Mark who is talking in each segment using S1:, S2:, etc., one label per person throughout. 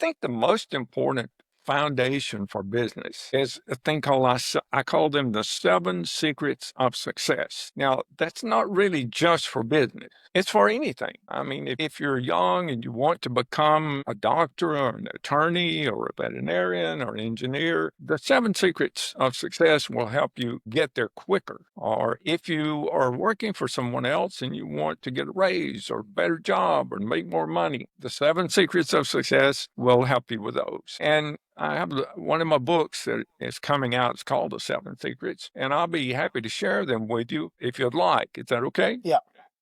S1: Think the most important foundation for business is a thing called I call them the 7 secrets of success. Now, that's not really just for business. It's for anything. I mean, if you're young and you want to become a doctor or an attorney or a veterinarian or an engineer, the 7 secrets of success will help you get there quicker. Or if you are working for someone else and you want to get a raise or a better job or make more money, the 7 secrets of success will help you with those. And I have one of my books that is coming out. It's called The 7 Secrets, and I'll be happy to share them with you if you'd like. Is that okay?
S2: Yeah,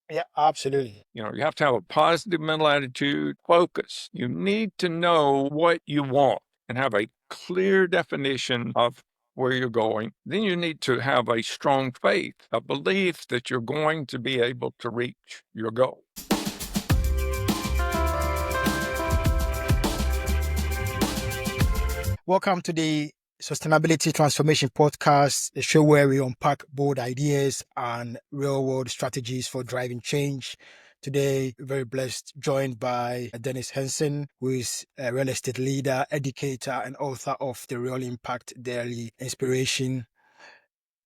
S2: yeah, absolutely.
S1: You have to have a positive mental attitude, focus. You need to know what you want and have a clear definition of where you're going. Then you need to have a strong faith, a belief that you're going to be able to reach your goal.
S2: Welcome to the Sustainability Transformation Podcast, the show where we unpack bold ideas and real world strategies for driving change. Today, very blessed, joined by J Henson, who is a real estate leader, educator, and author of The Real Impact Daily Inspiration.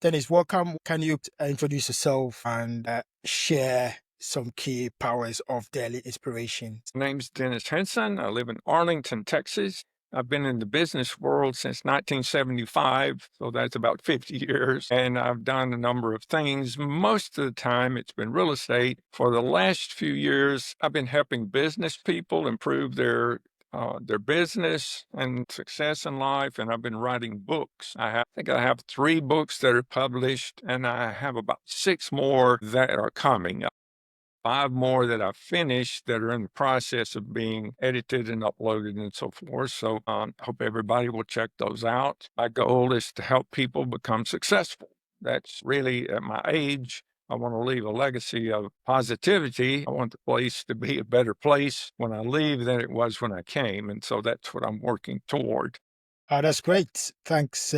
S2: Dennis, welcome. Can you introduce yourself and share some key powers of daily inspiration?
S1: My name's Dennis Henson. I live in Arlington, Texas. I've been in the business world since 1975, so that's about 50 years, and I've done a number of things. Most of the time, it's been real estate. For the last few years, I've been helping business people improve their business and success in life, and I've been writing books. I think I have 3 books that are published, and I have about 6 more that are coming. 5 more that I've finished that are in the process of being edited and uploaded and so forth. So hope everybody will check those out. My goal is to help people become successful. That's really at my age. I want to leave a legacy of positivity. I want the place to be a better place when I leave than it was when I came. And so that's what I'm working toward.
S2: That's great. Thanks,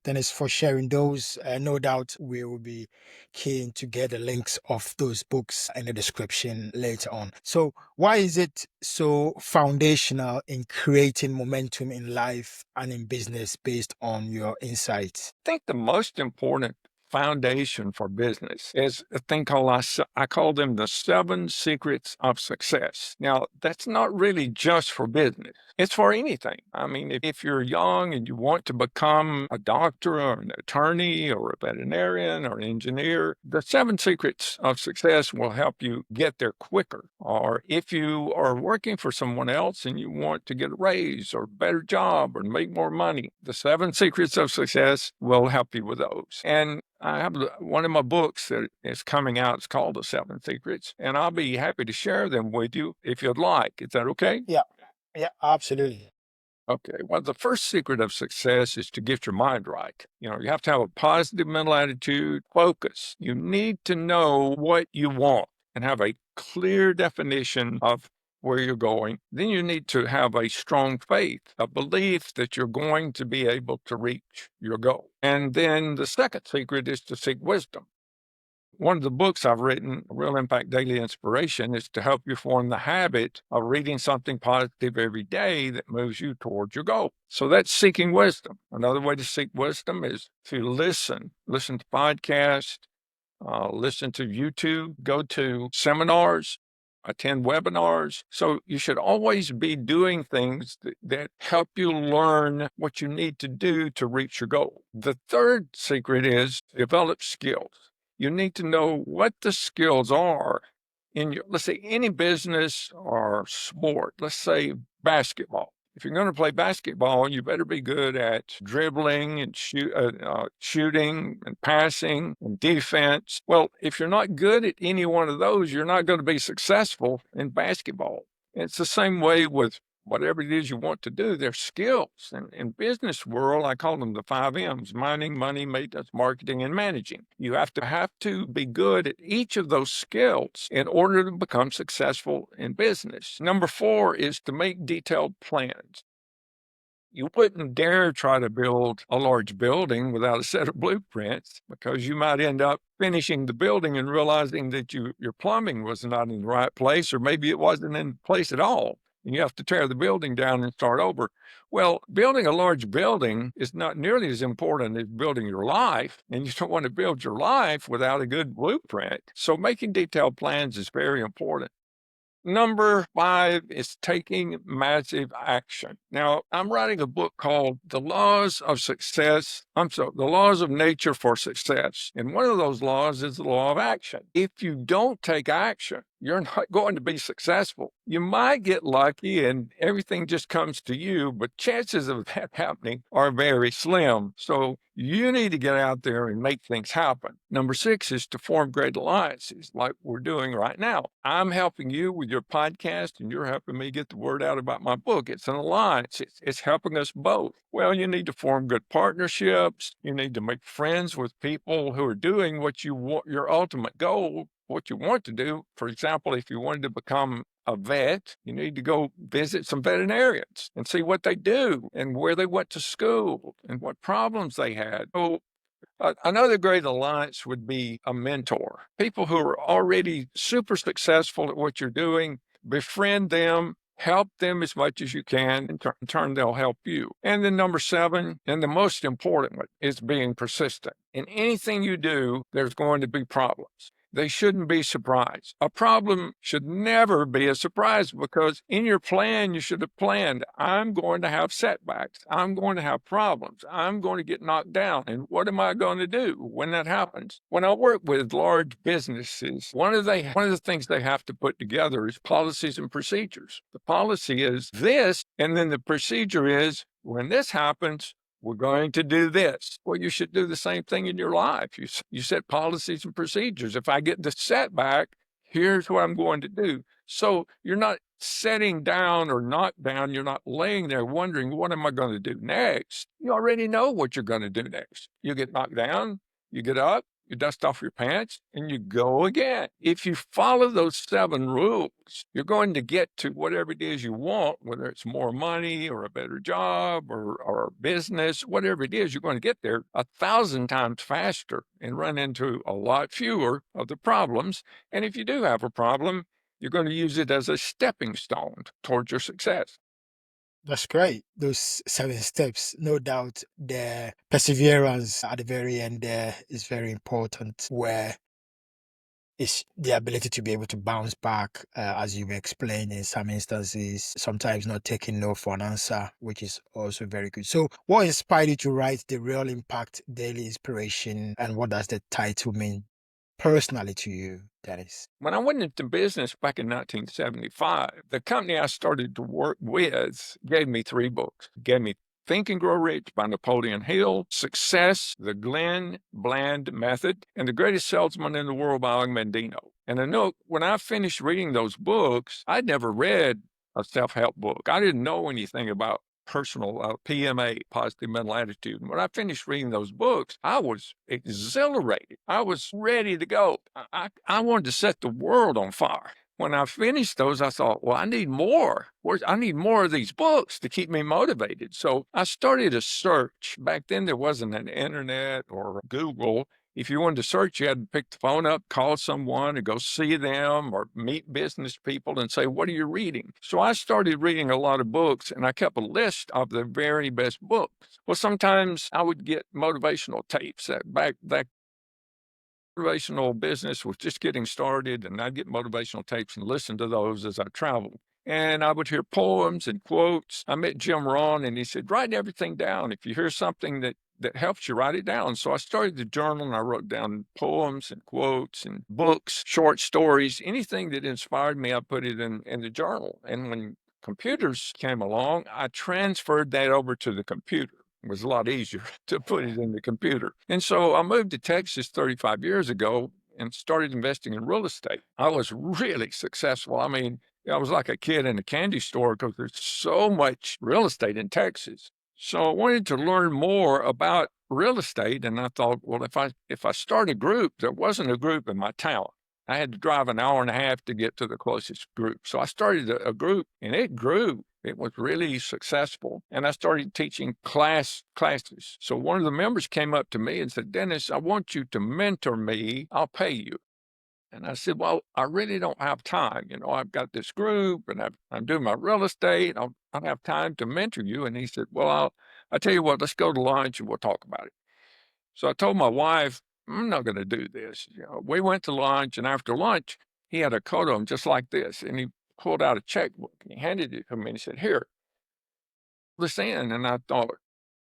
S2: Dennis, for sharing those. No doubt we will be keen to get the links of those books in the description later on. So, why is it so foundational in creating momentum in life and in business based on your insights?
S1: I think the most important foundation for business is a thing called I call them the 7 secrets of success. Now, that's not really just for business. It's for anything. I mean, if you're young and you want to become a doctor or an attorney or a veterinarian or an engineer, the 7 secrets of success will help you get there quicker. Or if you are working for someone else and you want to get a raise or a better job or make more money, the 7 secrets of success will help you with those. And I have one of my books that is coming out. It's called The 7 Secrets, and I'll be happy to share them with you if you'd like. Is that okay?
S2: Yeah, yeah, absolutely.
S1: Okay. Well, the first secret of success is to get your mind right. You have to have a positive mental attitude, focus. You need to know what you want and have a clear definition of where you're going. Then you need to have a strong faith, a belief that you're going to be able to reach your goal. And then the second secret is to seek wisdom. One of the books I've written, Real Impact Daily Inspiration, is to help you form the habit of reading something positive every day that moves you towards your goal. So that's seeking wisdom. Another way to seek wisdom is to listen to podcasts, listen to YouTube, go to seminars, attend webinars. So you should always be doing things that help you learn what you need to do to reach your goal. The third secret is develop skills. You need to know what the skills are in your, let's say, any business or sport. Let's say basketball. If you're going to play basketball, you better be good at dribbling and shooting and passing and defense. Well, if you're not good at any one of those, you're not going to be successful in basketball. It's the same way with whatever it is you want to do. They're skills. And in business world, I call them the 5 M's: mining, money, maintenance, marketing, and managing. You have to be good at each of those skills in order to become successful in business. Number 4 is to make detailed plans. You wouldn't dare try to build a large building without a set of blueprints, because you might end up finishing the building and realizing that your plumbing was not in the right place, or maybe it wasn't in place at all. and you have to tear the building down and start over. Well, building a large building is not nearly as important as building your life, and you don't want to build your life without a good blueprint. So making detailed plans is very important. Number 5 is taking massive action. Now, I'm writing a book called The Laws of Success. The Laws of Nature for Success. And one of those laws is the law of action. If you don't take action, you're not going to be successful. You might get lucky and everything just comes to you, but chances of that happening are very slim. So you need to get out there and make things happen. Number 6 is to form great alliances like we're doing right now. I'm helping you with your podcast and you're helping me get the word out about my book. It's an alliance. It's helping us both. Well, you need to form good partnerships. You need to make friends with people who are doing what you want, your ultimate goal, what you want to do. For example, if you wanted to become a vet, you need to go visit some veterinarians and see what they do and where they went to school and what problems they had. So another great alliance would be a mentor. People who are already super successful at what you're doing, befriend them, help them as much as you can. In turn, they'll help you. And then number 7, and the most important one, is being persistent. In anything you do, there's going to be problems. They shouldn't be surprised. A problem should never be a surprise because in your plan, you should have planned, I'm going to have setbacks. I'm going to have problems. I'm going to get knocked down. And what am I going to do when that happens? When I work with large businesses, one of the things they have to put together is policies and procedures. The policy is this, and then the procedure is when this happens, we're going to do this. Well, you should do the same thing in your life. You set policies and procedures. If I get the setback, here's what I'm going to do. So you're not setting down or knocked down. You're not laying there wondering, what am I going to do next? You already know what you're going to do next. You get knocked down, you get up, you dust off your pants, and you go again. If you follow those 7 rules, you're going to get to whatever it is you want, whether it's more money or a better job or a business, whatever it is, you're going to get there 1,000 times faster and run into a lot fewer of the problems. And if you do have a problem, you're going to use it as a stepping stone towards your success.
S2: That's great. Those 7 steps, no doubt the perseverance at the very end there is very important, where it's the ability to be able to bounce back, as you've explained in some instances, sometimes not taking no for an answer, which is also very good. So what inspired you to write The Real Impact Daily Inspiration, and what does the title mean personally to you, Dennis?
S1: When I went into business back in 1975, the company I started to work with gave me 3 books. Gave me Think and Grow Rich by Napoleon Hill, Success, The Glenn Bland Method, and The Greatest Salesman in the World by Og Mandino. And I know when I finished reading those books, I'd never read a self-help book. I didn't know anything about personal PMA, positive mental attitude. And when I finished reading those books, I was exhilarated. I was ready to go. I wanted to set the world on fire. When I finished those, I thought, well, I need more. I need more of these books to keep me motivated. So I started a search. Back then, there wasn't an internet or Google. If you wanted to search, you had to pick the phone up, call someone, or go see them, or meet business people and say, what are you reading? So I started reading a lot of books, and I kept a list of the very best books. Well, sometimes I would get motivational tapes. Back motivational business was just getting started, and I'd get motivational tapes and listen to those as I traveled. And I would hear poems and quotes. I met Jim Rohn, and he said, write everything down. If you hear something that helps you, write it down. So I started the journal, and I wrote down poems and quotes and books, short stories, anything that inspired me, I put it in the journal. And when computers came along, I transferred that over to the computer. It was a lot easier to put it in the computer. And so I moved to Texas 35 years ago and started investing in real estate. I was really successful. I mean, I was like a kid in a candy store because there's so much real estate in Texas. So I wanted to learn more about real estate, and I thought, well, if I start a group, there wasn't a group in my town. I had to drive an hour and a half to get to the closest group. So I started a group, and it grew. It was really successful. And I started teaching classes. So one of the members came up to me and said, Dennis, I want you to mentor me. I'll pay you. And I said, well, I really don't have time. I've got this group and I'm doing my real estate. I don't have time to mentor you. And he said, well, I'll tell you what, let's go to lunch and we'll talk about it. So I told my wife, I'm not going to do this. We went to lunch, and after lunch, he had a coat on just like this. And he pulled out a checkbook and he handed it to me and he said, here, this in. And I thought,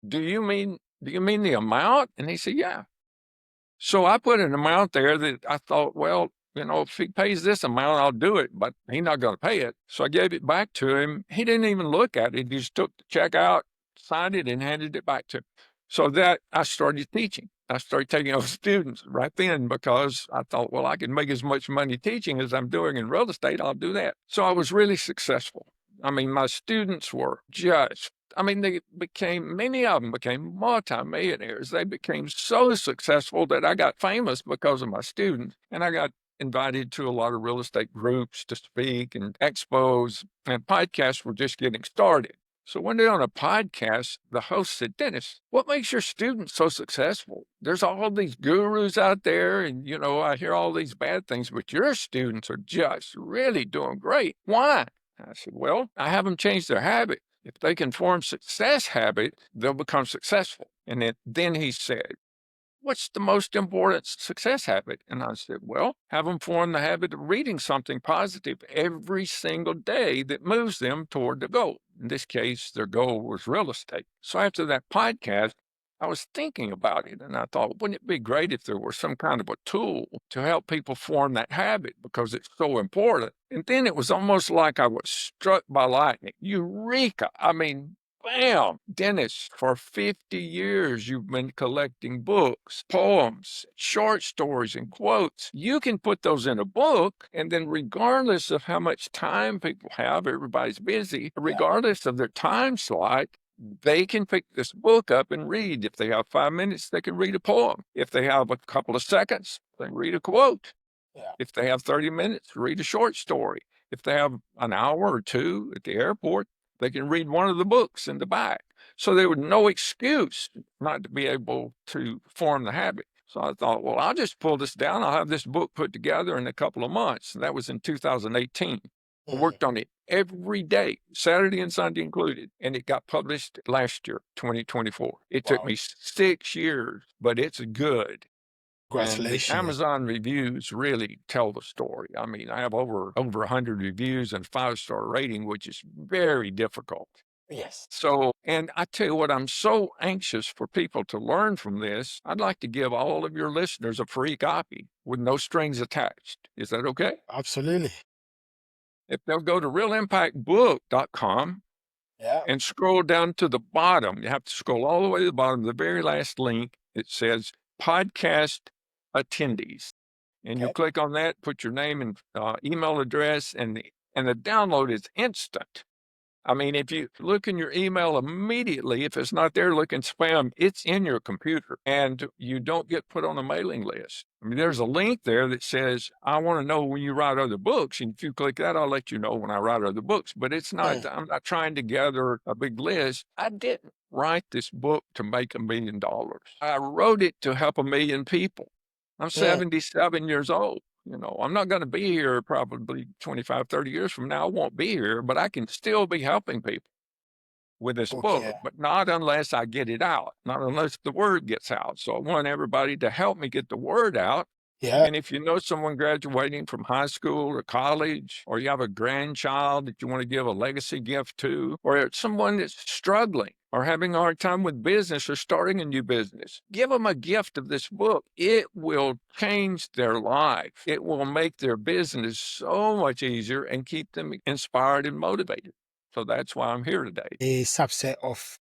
S1: do you mean the amount? And he said, yeah. So I put an amount there that I thought, well, if he pays this amount, I'll do it, but he's not going to pay it. So I gave it back to him. He didn't even look at it. He just took the check out, signed it, and handed it back to him. So that I started teaching. I started taking over students right then because I thought, well, I can make as much money teaching as I'm doing in real estate. I'll do that. So I was really successful. I mean, my students were just many of them became multimillionaires. They became so successful that I got famous because of my students. And I got invited to a lot of real estate groups to speak and expos, and podcasts were just getting started. So one day on a podcast, the host said, Dennis, what makes your students so successful? There's all these gurus out there, and, I hear all these bad things, but your students are just really doing great. Why? I said, well, I have them change their habit. If they can form success habit, they'll become successful. And then he said, what's the most important success habit? And I said, well, have them form the habit of reading something positive every single day that moves them toward the goal. In this case, their goal was real estate. So after that podcast, I was thinking about it and I thought, wouldn't it be great if there were some kind of a tool to help people form that habit because it's so important? And then it was almost like I was struck by lightning. Eureka! I mean, bam! Dennis, for 50 years, you've been collecting books, poems, short stories, and quotes. You can put those in a book, and then regardless of how much time people have, everybody's busy, regardless of their time slot, they can pick this book up and read. If they have 5 minutes, they can read a poem. If they have a couple of seconds, they can read a quote. If they have 30 minutes, read a short story. If they have an hour or two at the airport, they can read one of the books in the back. So there was no excuse not to be able to form the habit. So I thought, well, I'll just pull this down. I'll have this book put together in a couple of months. And that was in 2018. I worked on it every day, Saturday and Sunday included, and it got published last year, 2024. It took me 6 years, but it's good. And the
S2: Congratulations.
S1: Amazon reviews really tell the story. I mean, I have over 100 reviews and 5-star rating, which is very difficult.
S2: Yes.
S1: So, and I tell you what, I'm so anxious for people to learn from this. I'd like to give all of your listeners a free copy with no strings attached. Is that okay?
S2: Absolutely.
S1: If they'll go to realimpactbook.com
S2: Yeah.
S1: and scroll down to the bottom, you have to scroll all the way to the bottom, the very last link, it says podcast attendees. And you
S2: Okay.
S1: click on that, put your name and email address, and the download is instant. I mean, if you look in your email immediately, if it's not there, look in spam, it's in your computer and you don't get put on a mailing list. I mean, there's a link there that says, I want to know when you write other books. And if you click that, I'll let you know when I write other books. But it's not, I'm not trying to gather a big list. I didn't write this book to make $1 million. I wrote it to help 1 million people. I'm 77 years old. I'm not going to be here probably 25, 30 years from now. I won't be here, but I can still be helping people with this book,
S2: Okay.
S1: but not unless I get it out, not unless the word gets out. So I want everybody to help me get the word out.
S2: Yeah.
S1: And if you know someone graduating from high school or college, or you have a grandchild that you want to give a legacy gift to, or someone that's struggling or having a hard time with business or starting a new business, give them a gift of this book. It will change their life. It will make their business so much easier and keep them inspired and motivated. So that's why I'm here today.
S2: A subset of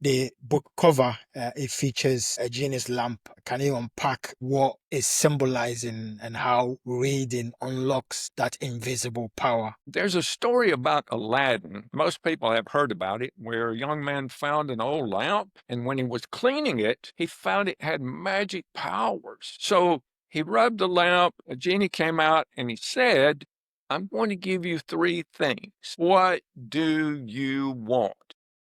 S2: the book cover, it features a genius lamp. Can you unpack what is symbolizing and how reading unlocks that invisible power?
S1: There's a story about Aladdin. Most people have heard about it, where a young man found an old lamp, and when he was cleaning it, he found it had magic powers. So he rubbed the lamp, a genie came out, and he said, I'm going to give you 3 things. What do you want?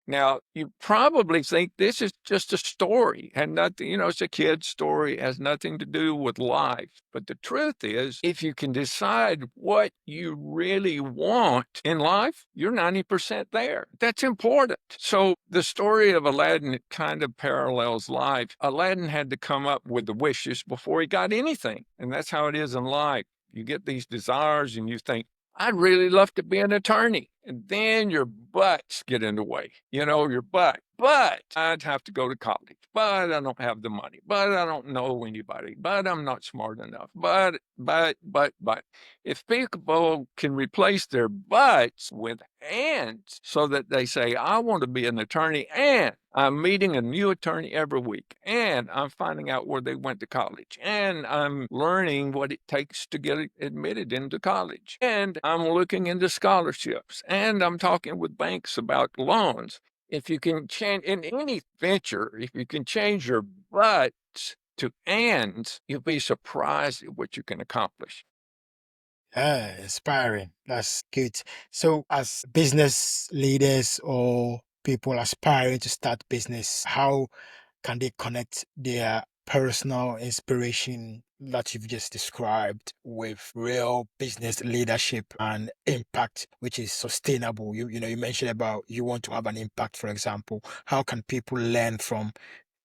S1: Now, you probably think this is just a story and nothing, it's a kid's story, has nothing to do with life. But the truth is, if you can decide what you really want in life, you're 90% there. That's important. So the story of Aladdin kind of parallels life. Aladdin had to come up with the wishes before he got anything. And that's how it is in life. You get these desires and you think, I'd really love to be an attorney. And then your butts get in the way, your butt. But I'd have to go to college. But I don't have the money. But I don't know anybody. But I'm not smart enough. But. If people can replace their butts with ands so that they say, I want to be an attorney and I'm meeting a new attorney every week and I'm finding out where they went to college and I'm learning what it takes to get admitted into college and I'm looking into scholarships and I'm talking with banks about loans. If you can change in any venture, if you can change your butts to ands, you'll be surprised at what you can accomplish.
S2: Yeah, inspiring. That's good. So, as business leaders or people aspiring to start business, how can they connect their personal inspiration that you've just described with real business leadership and impact, which is sustainable? You mentioned about you want to have an impact, for example. How can people learn from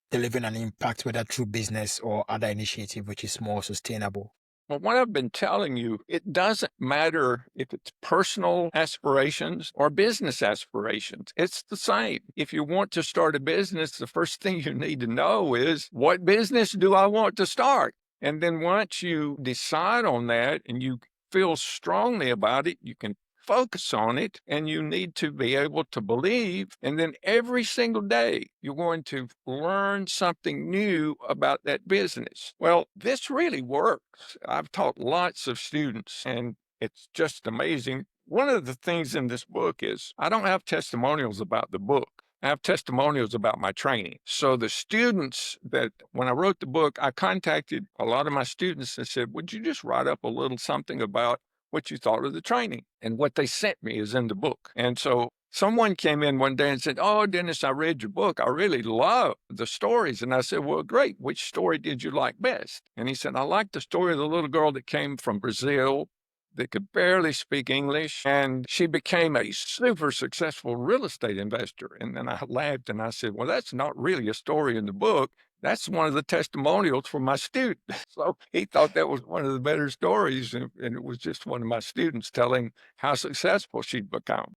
S2: delivering an impact, whether through business or other initiative, which is more sustainable?
S1: Well, what I've been telling you, it doesn't matter if it's personal aspirations or business aspirations. It's the same. If you want to start a business, the first thing you need to know is what business do I want to start? And then once you decide on that and you feel strongly about it, you can focus on it and you need to be able to believe. And then every single day, you're going to learn something new about that business. Well, this really works. I've taught lots of students and it's just amazing. One of the things in this book is I don't have testimonials about the book. I have testimonials about my training. So the students that, when I wrote the book, I contacted a lot of my students and said, would you just write up a little something about what you thought of the training? And what they sent me is in the book. And so someone came in one day and said, oh, Dennis, I read your book. I really love the stories. And I said, well, great. Which story did you like best? And he said, I liked the story of the little girl that came from Brazil that could barely speak English, and she became a super successful real estate investor. And then I laughed and I said, well, that's not really a story in the book. That's one of the testimonials from my student. So he thought that was one of the better stories. And it was just one of my students telling how successful she'd become.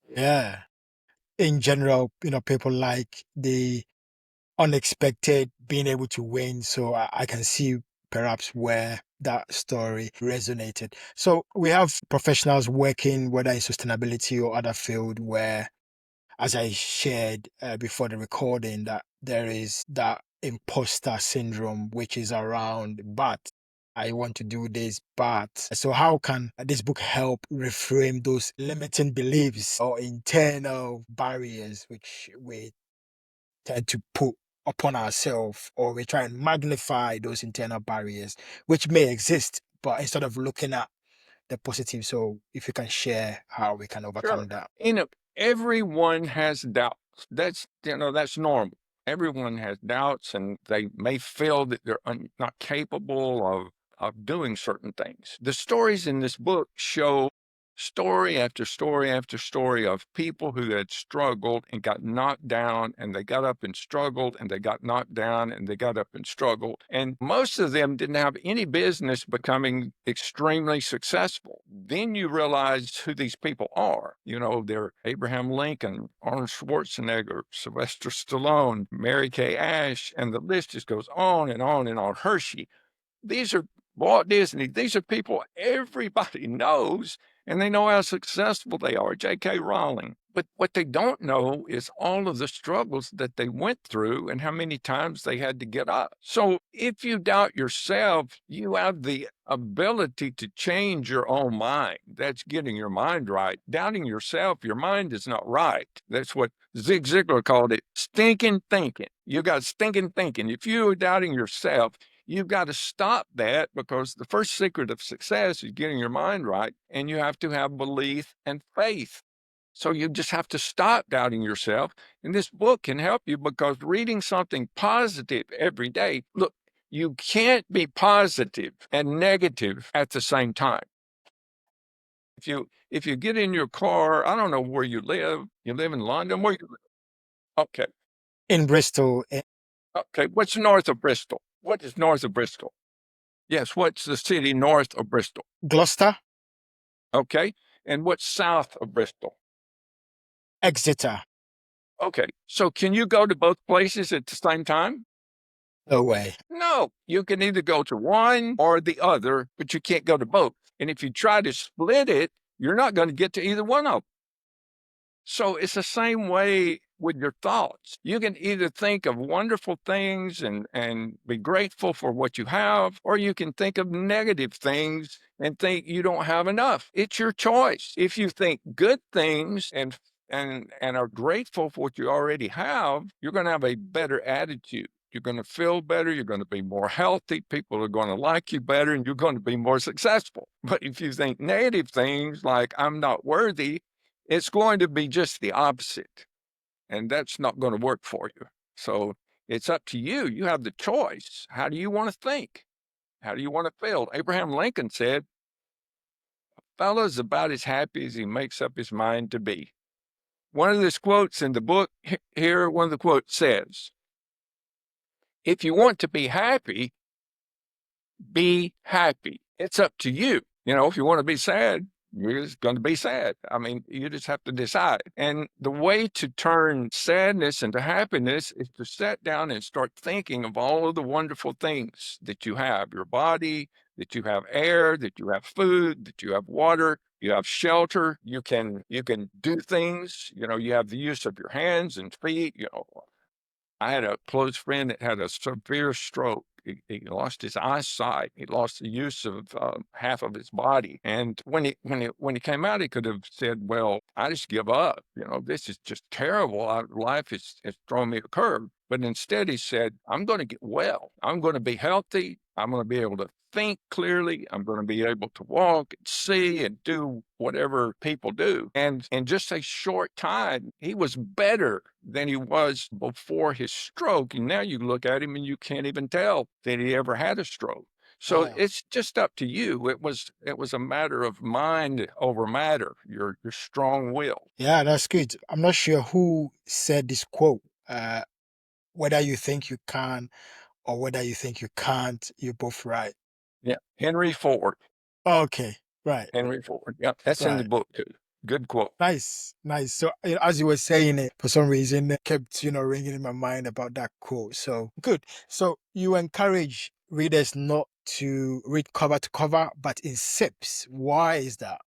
S2: Yeah. In general, people like the unexpected being able to win. So I can see perhaps where that story resonated. So we have professionals working, whether in sustainability or other field, where, as I shared before the recording, that there is that imposter syndrome, which is around, but I want to do this, but. So, how can this book help reframe those limiting beliefs or internal barriers which we tend to put upon ourselves, or we try and magnify those internal barriers which may exist, but instead of looking at the positive? So, if you can share how we can
S1: Sure.
S2: overcome that.
S1: Everyone has doubts. That's normal. Everyone has doubts and they may feel that they're not capable of doing certain things. The stories in this book show story after story after story of people who had struggled and got knocked down and they got up and struggled and they got knocked down and they got up and struggled. And most of them didn't have any business becoming extremely successful. Then you realize who these people are. They're Abraham Lincoln, Arnold Schwarzenegger, Sylvester Stallone, Mary Kay Ash, and the list just goes on and on and on. Hershey. These are Walt Disney. These are people everybody knows, and they know how successful they are. J.K. Rowling. But what they don't know is all of the struggles that they went through and how many times they had to get up. So if you doubt yourself, you have the ability to change your own mind. That's getting your mind right. Doubting yourself, your mind is not right. That's what Zig Ziglar called it, stinking thinking. You got stinking thinking. If you're doubting yourself, you've got to stop that, because the first secret of success is getting your mind right, and you have to have belief and faith. So you just have to stop doubting yourself. And this book can help you because reading something positive every day, look, you can't be positive and negative at the same time. If you get in your car, I don't know where you live. You live in London? Where you live? Okay.
S2: In Bristol,
S1: Okay. What's north of Bristol? What is north of Bristol? Yes, what's the city north of Bristol?
S2: Gloucester,
S1: Okay. And what's south of Bristol?
S2: Exeter.
S1: Okay. So can you go to both places at the same time?
S2: No way.
S1: No, you can either go to one or the other, but you can't go to both. And if you try to split it, you're not going to get to either one of them. So it's the same way with your thoughts. You can either think of wonderful things and be grateful for what you have, or you can think of negative things and think you don't have enough. It's your choice. If you think good things and are grateful for what you already have, you're going to have a better attitude. You're going to feel better. You're going to be more healthy. People are going to like you better, and you're going to be more successful. But if you think negative things like, I'm not worthy, it's going to be just the opposite. And that's not going to work for you. So it's up to you. You have the choice. How do you want to think? How do you want to feel? Abraham Lincoln said, a fellow's about as happy as he makes up his mind to be. One of these quotes in the book here, one of the quotes says, if you want to be happy, be happy. It's up to you. If you want to be sad, you're just going to be sad. I mean, you just have to decide. And the way to turn sadness into happiness is to sit down and start thinking of all of the wonderful things that you have, your body, that you have air, that you have food, that you have water, you have shelter, you can do things, you have the use of your hands and feet. I had a close friend that had a severe stroke. He lost his eyesight. He lost the use of half of his body. And when he came out, he could have said, "Well, I just give up. This is just terrible. Life has thrown me a curve." But instead, he said, "I'm going to get well. I'm going to be healthy. I'm going to be able to think clearly. I'm going to be able to walk and see and do whatever people do." And in just a short time, he was better than he was before his stroke. And now you look at him and you can't even tell that he ever had a stroke. So
S2: Wow.
S1: it's just up to you. It was a matter of mind over matter, your strong will.
S2: Yeah, that's good. I'm not sure who said this quote. Uh, whether you think you can or whether you think you can't, you're both right.
S1: Yeah. Henry Ford.
S2: Okay, right,
S1: Henry Ford. Yeah. That's in the
S2: right.
S1: book too. Good quote.
S2: Nice, nice. So, as you were saying it, for some reason, it kept, ringing in my mind about that quote. So, good. So, you encourage readers not to read cover to cover, but in sips. Why is that?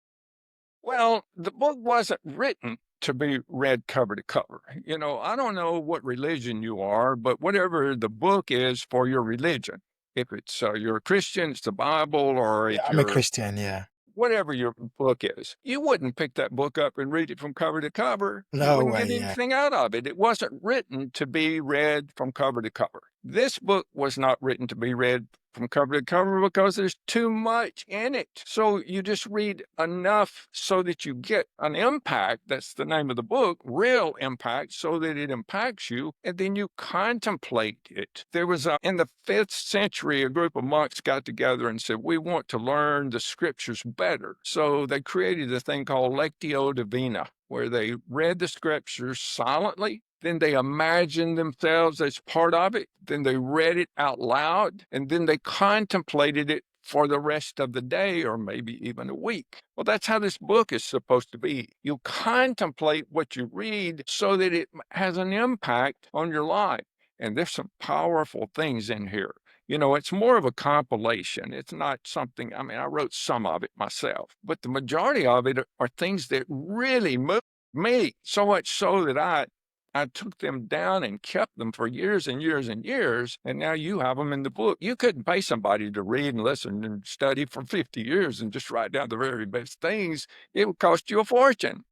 S1: Well, the book wasn't written to be read cover to cover. I don't know what religion you are, but whatever the book is for your religion, if it's you're a Christian, it's the Bible, or
S2: Yeah,
S1: if
S2: I'm a
S1: you're
S2: Christian. Yeah.
S1: whatever your book is, you wouldn't pick that book up and read it from cover to cover. You
S2: No
S1: wouldn't
S2: way.
S1: get
S2: Yeah.
S1: anything out of it. It wasn't written to be read from cover to cover. This book was not written to be read from cover to cover because there's too much in it. So you just read enough so that you get an impact. That's the name of the book, real impact, so that it impacts you. And then you contemplate it. There was in the 5th century, a group of monks got together and said, we want to learn the scriptures better. So they created a thing called Lectio Divina, where they read the scriptures silently. Then they imagined themselves as part of it. Then they read it out loud. And then they contemplated it for the rest of the day or maybe even a week. Well, that's how this book is supposed to be. You contemplate what you read so that it has an impact on your life. And there's some powerful things in here. It's more of a compilation. It's not something, I wrote some of it myself, but the majority of it are things that really moved me, so much so that I took them down and kept them for years and years and years, and now you have them in the book. You couldn't pay somebody to read and listen and study for 50 years and just write down the very best things. It would cost you a fortune,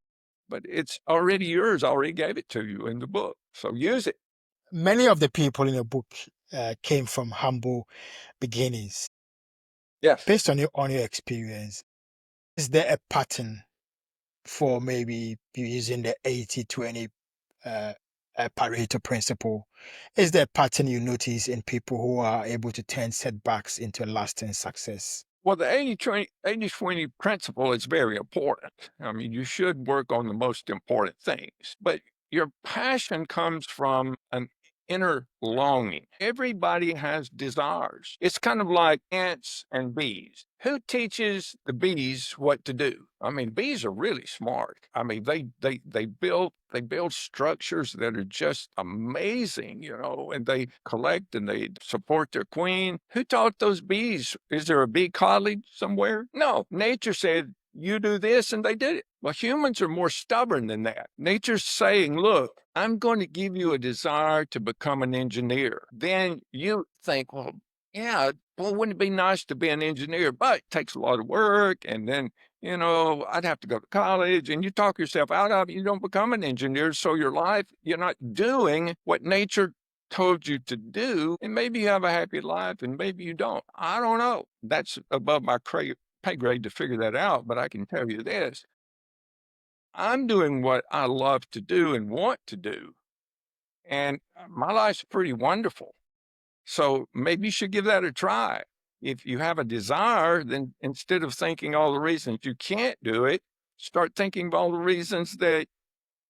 S1: but it's already yours. I already gave it to you in the book, so use it.
S2: Many of the people in the book came from humble beginnings.
S1: Yes.
S2: Based on your experience, is there a pattern for maybe using the 80-20 uh, Pareto principle? Is there a pattern you notice in people who are able to turn setbacks into lasting success?
S1: Well, the 80-20 principle is very important. I mean, you should work on the most important things, but your passion comes from an inner longing. Everybody has desires. It's kind of like ants and bees. Who teaches the bees what to do? I mean, bees are really smart. I mean, they build structures that are just amazing, and they collect and they support their queen. Who taught those bees? Is there a bee college somewhere? No. Nature said, you do this, and they did it. Well, humans are more stubborn than that. Nature's saying, look, I'm going to give you a desire to become an engineer. Then you think, well, yeah, well, wouldn't it be nice to be an engineer? But it takes a lot of work. And then, I'd have to go to college, and you talk yourself out of it. You don't become an engineer. So your life, you're not doing what nature told you to do. And maybe you have a happy life and maybe you don't. I don't know. That's above my pay grade to figure that out. But I can tell you this, I'm doing what I love to do and want to do. And my life's pretty wonderful. So maybe you should give that a try. If you have a desire, then instead of thinking all the reasons you can't do it, start thinking of all the reasons that,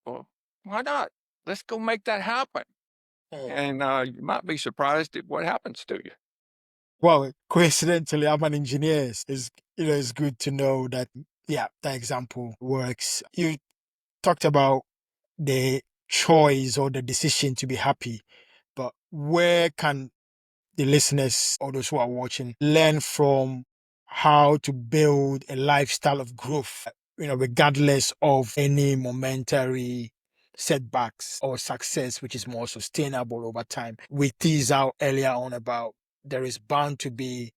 S1: well, why not? Let's go make that happen.
S2: Mm.
S1: And you might be surprised at what happens to you.
S2: Well, coincidentally, I'm an engineer. It's good to know that, yeah, that example works. You talked about the choice or the decision to be happy, but where can the listeners or those who are watching learn from how to build a lifestyle of growth, regardless of any momentary setbacks or success, which is more sustainable over time? We teased out earlier on about there is bound to be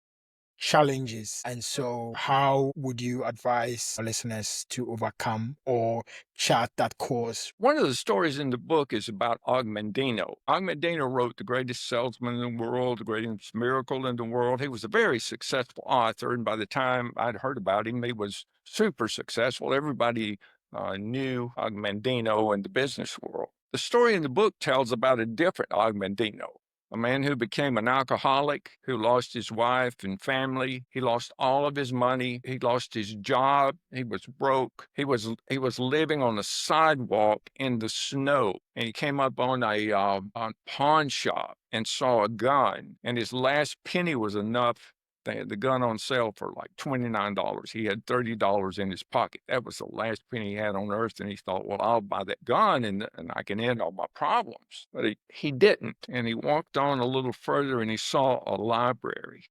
S2: challenges. And so, how would you advise our listeners to overcome or chart that course?
S1: One of the stories in the book is about Augmendino. Augmendino wrote The Greatest Salesman in the World, The Greatest Miracle in the World. He was a very successful author, and by the time I'd heard about him, he was super successful. Everybody knew Augmendino in the business world. The story in the book tells about a different Augmendino, a man who became an alcoholic, who lost his wife and family. He lost all of his money. He lost his job. He was broke. He was living on the sidewalk in the snow. And he came up on a pawn shop and saw a gun. And his last penny was enough. They had the gun on sale for like $29. He had $30 in his pocket. That was the last penny he had on earth. And he thought, well, I'll buy that gun and I can end all my problems. But he didn't. And he walked on a little further and he saw a library.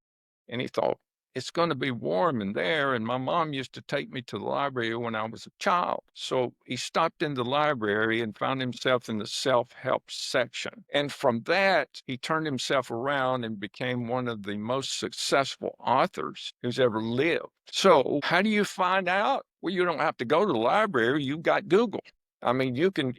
S1: And he thought, it's going to be warm in there. And my mom used to take me to the library when I was a child. So he stopped in the library and found himself in the self-help section. And from that, he turned himself around and became one of the most successful authors who's ever lived. So how do you find out? Well, you don't have to go to the library. You've got Google. I mean, you can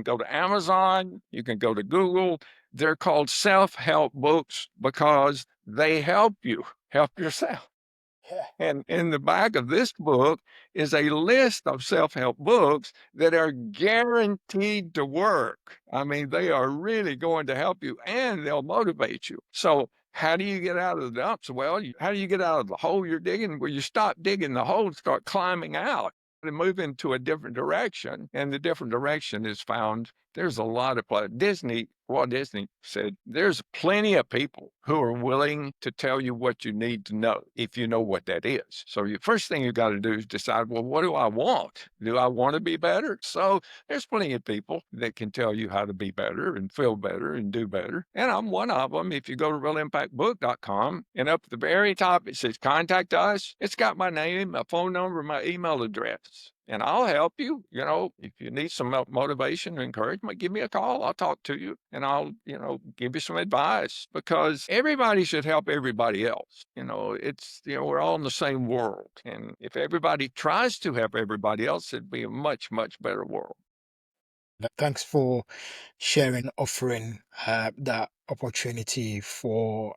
S1: go to Amazon, you can go to Google. They're called self-help books because they help you help yourself.
S2: Yeah.
S1: And in the back of this book is a list of self-help books that are guaranteed to work. I mean, they are really going to help you and they'll motivate you. So how do you get out of the dumps? Well, how do you get out of the hole you're digging? Well, you stop digging the hole and start climbing out and move into a different direction. And the different direction is found. There's a lot of Walt Disney said, there's plenty of people who are willing to tell you what you need to know if you know what that is. So the first thing you got to do is decide, well, what do I want? Do I want to be better? So there's plenty of people that can tell you how to be better and feel better and do better. And I'm one of them. If you go to realimpactbook.com and up at the very top, it says contact us. It's got my name, my phone number, my email address. And I'll help you. If you need some motivation or encouragement, give me a call. I'll talk to you and I'll, give you some advice because everybody should help everybody else. We're all in the same world. And if everybody tries to help everybody else, it'd be a much, much better world.
S2: Thanks for sharing, offering that opportunity for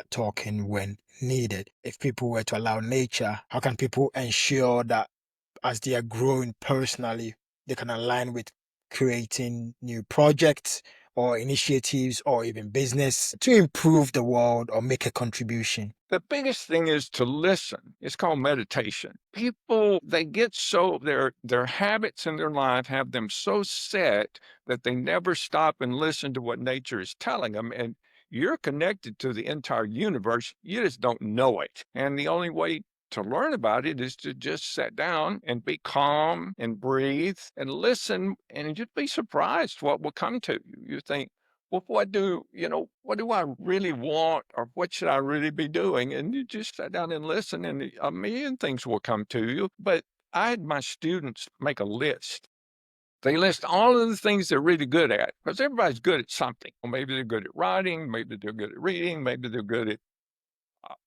S2: talking when needed. If people were to allow nature, how can people ensure that as they are growing personally, they can align with creating new projects or initiatives or even business to improve the world or make a contribution?
S1: The biggest thing is to listen. It's called meditation. People, they get so their habits in their life have them so set that they never stop and listen to what nature is telling them. And you're connected to the entire universe. You just don't know it. And the only way to learn about it is to just sit down and be calm and breathe and listen, and you'd be surprised what will come to you. You think, well, what do I really want, or what should I really be doing? And you just sit down and listen, and a million things will come to you. But I had my students make a list. They list all of the things they're really good at, because everybody's good at something. Well, maybe they're good at writing, maybe they're good at reading, maybe they're good at,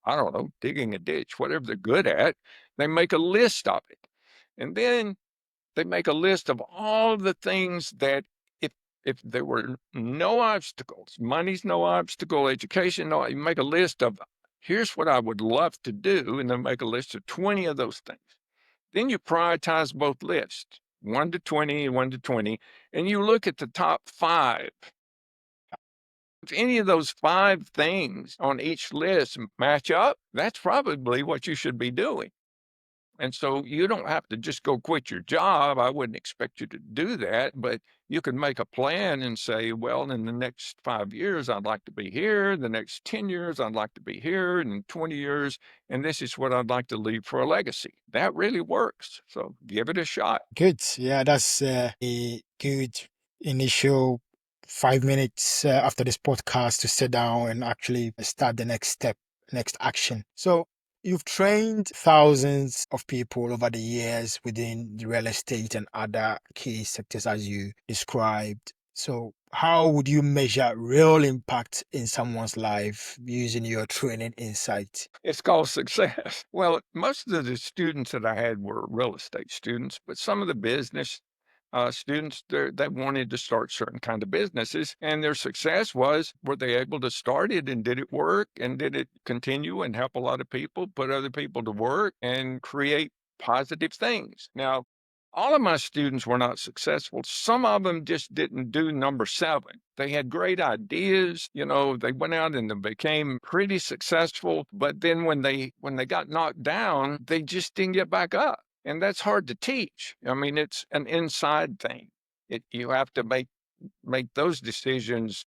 S1: I don't know, digging a ditch, whatever they're good at. They make a list of it. And then they make a list of all the things that if there were no obstacles, money's no obstacle, education, no, you make a list of here's what I would love to do, and then make a list of 20 of those things. Then you prioritize both lists, 1 to 20 and 1 to 20, and you look at the top 5. If any of those 5 things on each list match up, that's probably what you should be doing. And so you don't have to just go quit your job. I wouldn't expect you to do that, but you can make a plan and say, well, in the next 5 years, I'd like to be here. The next 10 years, I'd like to be here. And in 20 years, and this is what I'd like to leave for a legacy. That really works. So give it a shot.
S2: Good. Yeah, that's a good initial 5 minutes after this podcast to sit down and actually start the next step, next action. So, you've trained thousands of people over the years within the real estate and other key sectors as you described. So, how would you measure real impact in someone's life using your training insight?
S1: It's called success. Well, most of the students that I had were real estate students, but some of the business students that wanted to start certain kind of businesses, and their success was, were they able to start it, and did it work, and did it continue and help a lot of people, put other people to work, and create positive things. Now, all of my students were not successful. Some of them just didn't do number 7. They had great ideas, they went out and they became pretty successful, but then when they got knocked down, they just didn't get back up. And that's hard to teach. I mean, it's an inside thing. You have to make those decisions.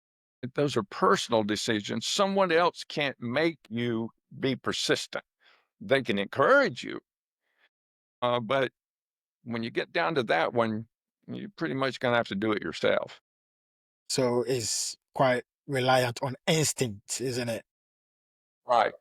S1: Those are personal decisions. Someone else can't make you be persistent. They can encourage you, but when you get down to that one, you're pretty much gonna have to do it yourself.
S2: So, it's quite reliant on instinct, isn't it?
S1: Right.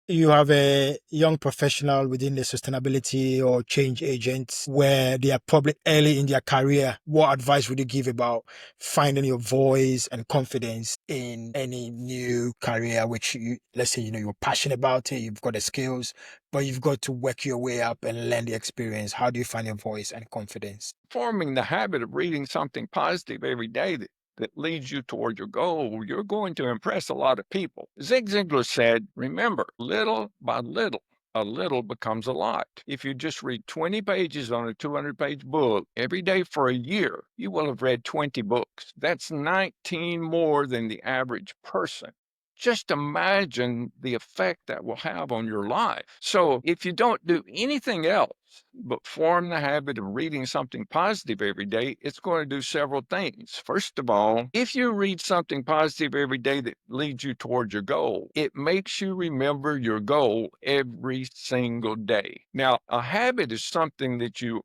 S2: You have a young professional within the sustainability or change agents where they are probably early in their career. What advice would you give about finding your voice and confidence in any new career, which you, let's say, you're passionate about it, you've got the skills, but you've got to work your way up and learn the experience. How do you find your voice and confidence?
S1: Forming the habit of reading something positive every day that leads you toward your goal, you're going to impress a lot of people. Zig Ziglar said, remember, little by little, a little becomes a lot. If you just read 20 pages on a 200-page book every day for a year, you will have read 20 books. That's 19 more than the average person. Just imagine the effect that will have on your life. So if you don't do anything else but form the habit of reading something positive every day, it's going to do several things. First of all, if you read something positive every day that leads you towards your goal, it makes you remember your goal every single day. Now, a habit is something that you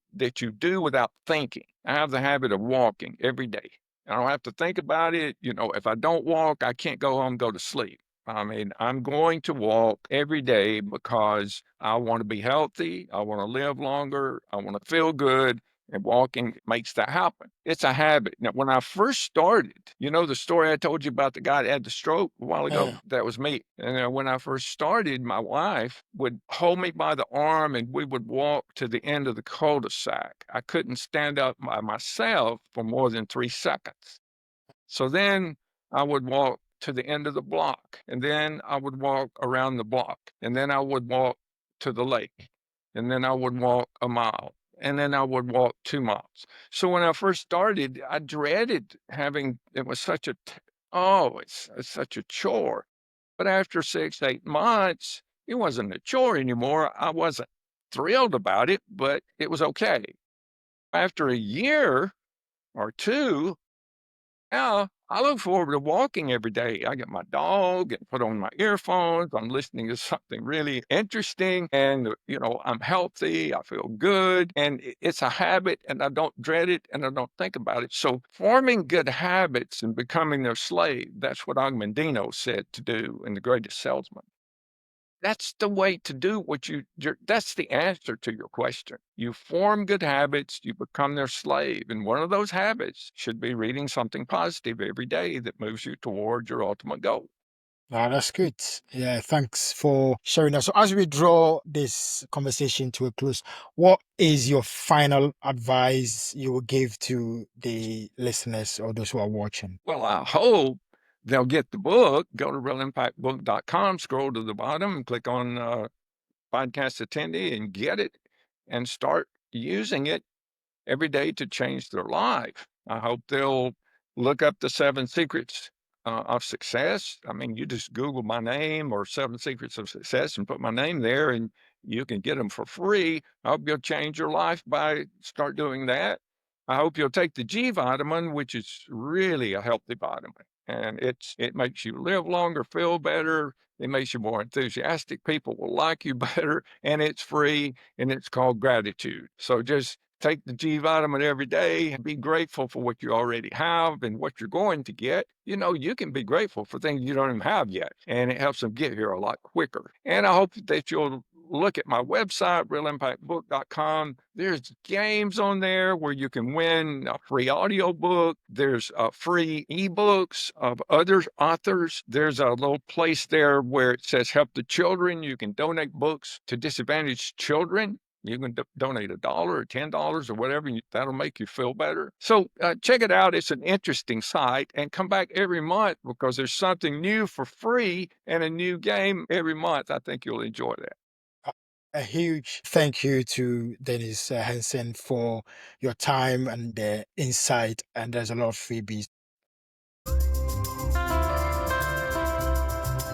S1: do without thinking. I have the habit of walking every day. I don't have to think about it. If I don't walk, I can't go home, go to sleep. I mean, I'm going to walk every day because I want to be healthy. I want to live longer. I want to feel good. And walking makes that happen. It's a habit. Now, when I first started, the story I told you about the guy that had the stroke a while ago?
S2: Yeah.
S1: That was me. And when I first started, my wife would hold me by the arm and we would walk to the end of the cul-de-sac. I couldn't stand up by myself for more than 3 seconds. So then I would walk to the end of the block, and then I would walk around the block, and then I would walk to the lake, and then I would walk a mile, and then I would walk 2 miles. So when I first started, I dreaded having it was such a it's such a chore. But after 6, 8 months, it wasn't a chore anymore. I wasn't thrilled about it, but it was okay. After a year or 2, now, I look forward to walking every day. I get my dog and put on my earphones. I'm listening to something really interesting and, I'm healthy. I feel good and it's a habit and I don't dread it and I don't think about it. So forming good habits and becoming their slave, that's what Agamemnon said to do in The Greatest Salesman. That's the way to do what that's the answer to your question. You form good habits, you become their slave. And one of those habits should be reading something positive every day that moves you toward your ultimate goal.
S2: Ah, that's good. Yeah, thanks for sharing that. So, as we draw this conversation to a close, what is your final advice you will give to the listeners or those who are watching?
S1: Well, I hope they'll get the book. Go to realimpactbook.com, scroll to the bottom, and click on podcast attendee and get it and start using it every day to change their life. I hope they'll look up the 7 secrets of success. I mean, you just Google my name or 7 secrets of success and put my name there and you can get them for free. I hope you'll change your life by start doing that. I hope you'll take the G vitamin, which is really a healthy vitamin. And it makes you live longer, feel better. It makes you more enthusiastic. People will like you better, and it's free, and it's called gratitude. So just take the G vitamin every day and be grateful for what you already have and what you're going to get. You can be grateful for things you don't even have yet, and it helps them get here a lot quicker. And I hope that you'll look at my website, realimpactbook.com. There's games on there where you can win a free audiobook. There's free ebooks of other authors. There's a little place there where it says help the children. You can donate books to disadvantaged children. You can donate $1 or $10 or whatever. That'll make you feel better. So check it out. It's an interesting site and come back every month because there's something new for free and a new game every month. I think you'll enjoy that.
S2: A huge thank you to Dennis Henson for your time and the insight. And there's a lot of freebies